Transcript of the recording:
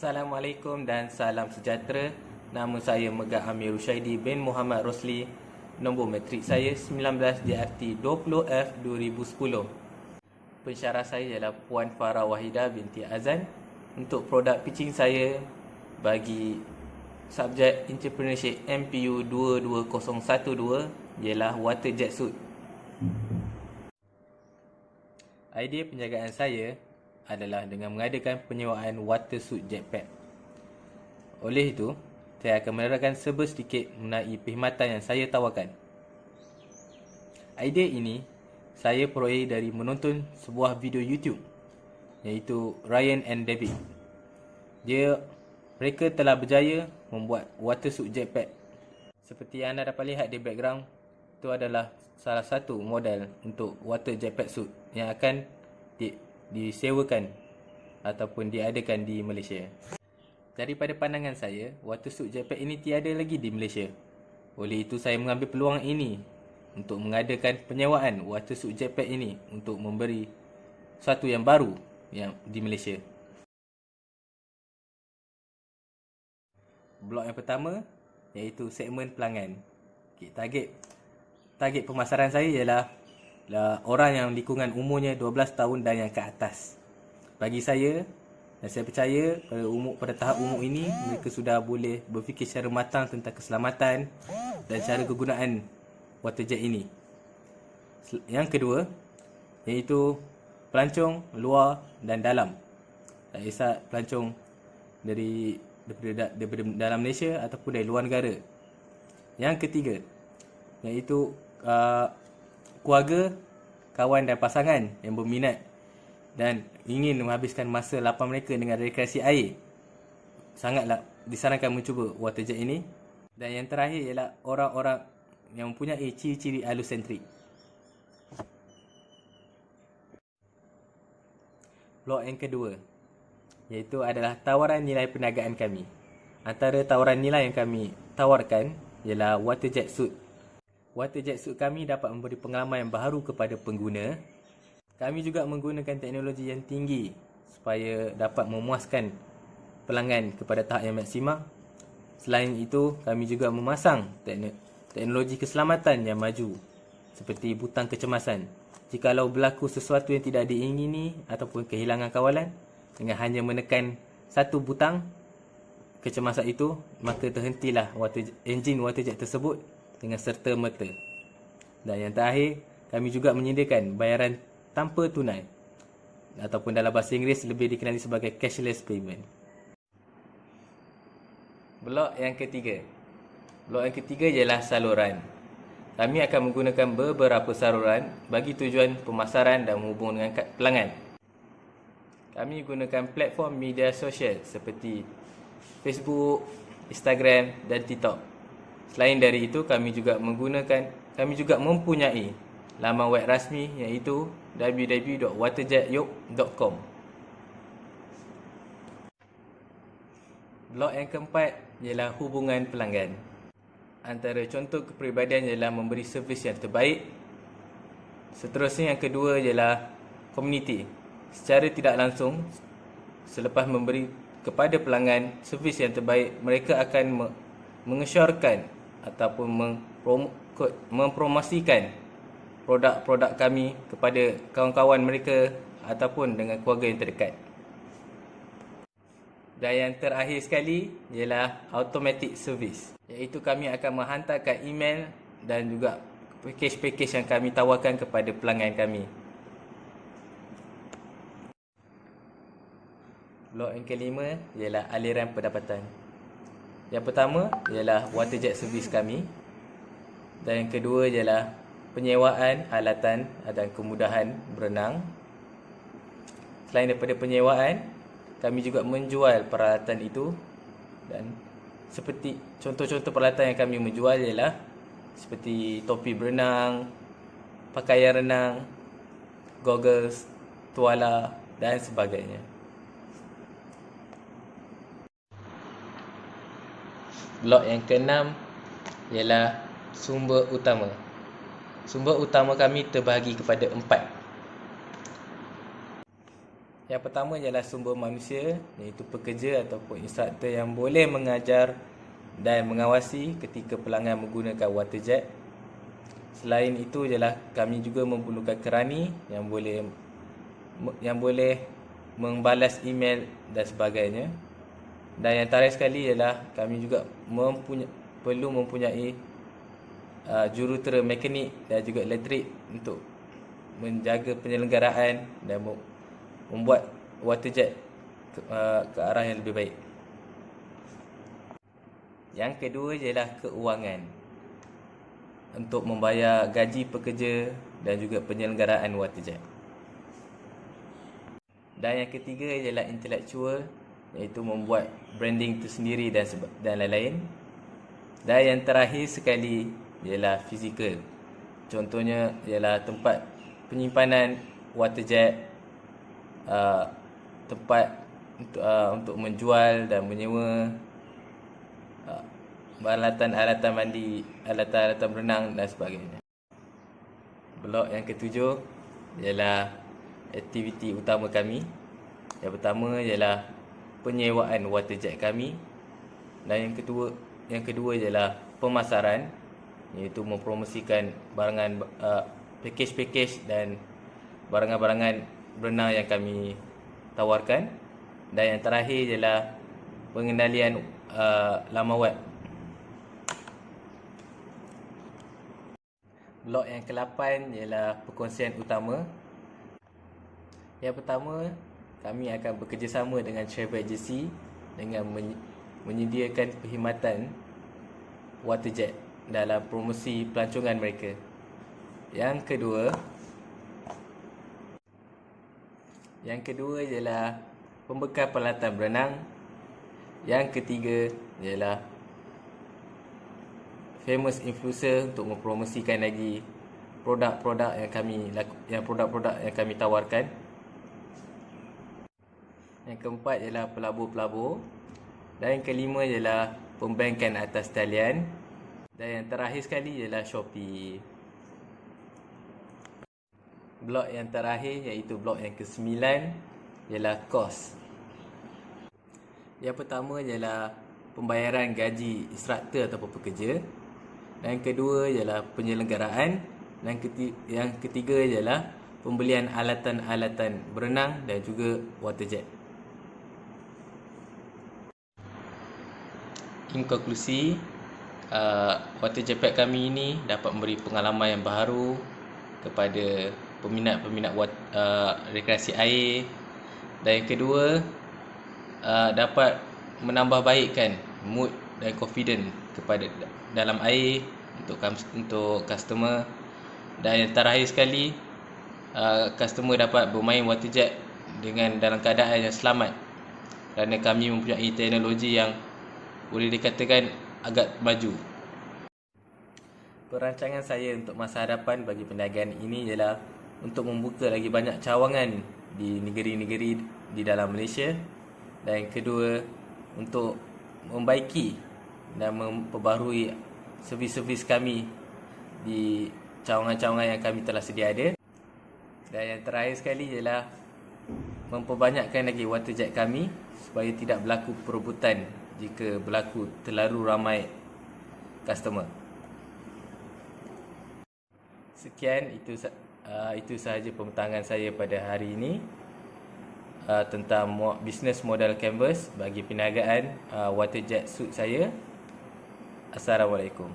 Assalamualaikum dan salam sejahtera. Nama saya Megah Amir Rushaidi bin Muhammad Rosli. Nombor matrik saya 19 DRT 20F 2010. Pensyarah saya ialah Puan Farah Wahidah binti Azan. Untuk produk pitching saya bagi subjek Entrepreneurship MPU 22012 ialah water jet suit. Idea penjagaan saya adalah dengan mengadakan penyewaan water suit jetpack. Oleh itu, saya akan menerangkan sedikit mengenai perkhidmatan yang saya tawarkan. Idea ini saya peroleh dari menonton sebuah video YouTube iaitu Ryan and David. Mereka telah berjaya membuat water suit jetpack. Seperti yang anda dapat lihat di background, itu adalah salah satu model untuk water jetpack suit yang akan disewakan ataupun diadakan di Malaysia. Daripada pandangan saya, water suit jetpack ini tiada lagi di Malaysia. Oleh itu saya mengambil peluang ini untuk mengadakan penyewaan water suit jetpack ini untuk memberi sesuatu yang baru yang di Malaysia. Blok yang pertama iaitu segmen pelanggan. Target pemasaran saya ialah orang yang lingkungan umurnya 12 tahun dan yang ke atas. Bagi saya, dan saya percaya pada tahap umur ini mereka sudah boleh berfikir secara matang tentang keselamatan dan cara kegunaan water jet ini. Yang kedua iaitu pelancong luar dan dalam. Tak kisah pelancong daripada dalam Malaysia ataupun dari luar negara. Yang ketiga iaitu keluarga, kawan dan pasangan yang berminat dan ingin menghabiskan masa lapang mereka dengan rekreasi air, sangatlah disarankan mencuba water jet ini. Dan yang terakhir ialah orang-orang yang mempunyai ciri-ciri alosentrik. Blok yang kedua iaitu adalah tawaran nilai perniagaan kami. Antara tawaran nilai yang kami tawarkan ialah water jet suit. Water jet suit kami dapat memberi pengalaman yang baru kepada pengguna. Kami juga menggunakan teknologi yang tinggi supaya dapat memuaskan pelanggan kepada tahap yang maksimal. Selain itu, kami juga memasang teknologi keselamatan yang maju seperti butang kecemasan. Jikalau berlaku sesuatu yang tidak diingini ataupun kehilangan kawalan, dengan hanya menekan satu butang kecemasan itu, maka terhentilah enjin water jet tersebut dengan serta-merta. Dan yang terakhir, kami juga menyediakan bayaran tanpa tunai ataupun dalam bahasa Inggeris lebih dikenali sebagai cashless payment. Blok yang ketiga ialah saluran. Kami akan menggunakan beberapa saluran bagi tujuan pemasaran dan menghubung dengan pelanggan. Kami gunakan platform media sosial seperti Facebook, Instagram dan TikTok. Selain dari itu, kami juga mempunyai laman web rasmi iaitu www.waterjetyoke.com. Blok yang keempat ialah hubungan pelanggan. Antara contoh kepribadian ialah memberi servis yang terbaik. Seterusnya yang kedua ialah komuniti. Secara tidak langsung, selepas memberi kepada pelanggan servis yang terbaik, mereka akan mengesyorkan ataupun mempromosikan produk-produk kami kepada kawan-kawan mereka ataupun dengan keluarga yang terdekat. Dan yang terakhir sekali ialah automatic service, iaitu kami akan menghantarkan email dan juga pakej-pakej yang kami tawarkan kepada pelanggan kami. Blok yang kelima ialah aliran pendapatan. Yang pertama ialah water jet service kami. Dan yang kedua ialah penyewaan alatan dan kemudahan berenang. Selain daripada penyewaan, kami juga menjual peralatan itu. Dan seperti contoh-contoh peralatan yang kami menjual ialah seperti topi berenang, pakaian renang, goggles, tuala dan sebagainya. Blok yang keenam ialah sumber utama. Sumber utama kami terbahagi kepada 4. Yang pertama ialah sumber manusia, iaitu pekerja ataupun instruktor yang boleh mengajar dan mengawasi ketika pelanggan menggunakan waterjet. Selain itu ialah kami juga memerlukan kerani yang boleh membalas email dan sebagainya. Dan yang terakhir sekali ialah kami juga perlu mempunyai jurutera mekanik dan juga elektrik untuk menjaga penyelenggaraan dan membuat waterjet ke arah yang lebih baik. Yang kedua ialah keuangan untuk membayar gaji pekerja dan juga penyelenggaraan waterjet. Dan yang ketiga ialah intelektual, iaitu membuat branding itu sendiri dan lain-lain. Dan yang terakhir sekali ialah fizikal. Contohnya ialah tempat penyimpanan waterjet, tempat untuk menjual dan menyewa alatan mandi, alatan berenang dan sebagainya. Blok yang ketujuh ialah aktiviti utama kami. Yang pertama ialah penyewaan waterjet kami, dan yang kedua ialah pemasaran, iaitu mempromosikan barangan package dan barangan-barangan berenang yang kami tawarkan. Dan yang terakhir ialah pengendalian laman web. Blok yang ke-8 ialah perkongsian utama. Yang pertama, kami akan bekerjasama dengan travel agency dengan menyediakan perkhidmatan waterjet dalam promosi pelancongan mereka. Yang kedua ialah pembekal peralatan berenang. Yang ketiga ialah famous influencer untuk mempromosikan lagi produk-produk yang kami tawarkan. Yang keempat ialah pelabur-pelabur. Dan yang kelima ialah pembankan atas talian. Dan yang terakhir sekali ialah Shopee. Blok yang terakhir, iaitu blok yang ke-9, ialah kos. Yang pertama ialah pembayaran gaji instruktor ataupun pekerja. Dan yang kedua ialah penyelenggaraan. Dan yang ketiga ialah pembelian alatan-alatan berenang dan juga waterjet. In konklusi, waterjet pack kami ini dapat memberi pengalaman yang baru kepada peminat-peminat rekreasi air. Dan yang kedua, dapat menambah baikkan mood dan confident kepada dalam air untuk customer. Dan yang terakhir sekali, customer dapat bermain waterjet dalam keadaan yang selamat, kerana kami mempunyai teknologi yang boleh dikatakan agak maju. Perancangan saya untuk masa hadapan bagi perniagaan ini ialah untuk membuka lagi banyak cawangan di negeri-negeri di dalam Malaysia. Dan yang kedua, untuk membaiki dan memperbaharui servis-servis kami di cawangan-cawangan yang kami telah sedia ada. Dan yang terakhir sekali ialah memperbanyakkan lagi waterjet kami supaya tidak berlaku perebutan jika berlaku terlalu ramai customer. Sekian, itu sahaja pembentangan saya pada hari ini tentang bisnes modal canvas bagi perniagaan waterjet suit saya. Assalamualaikum.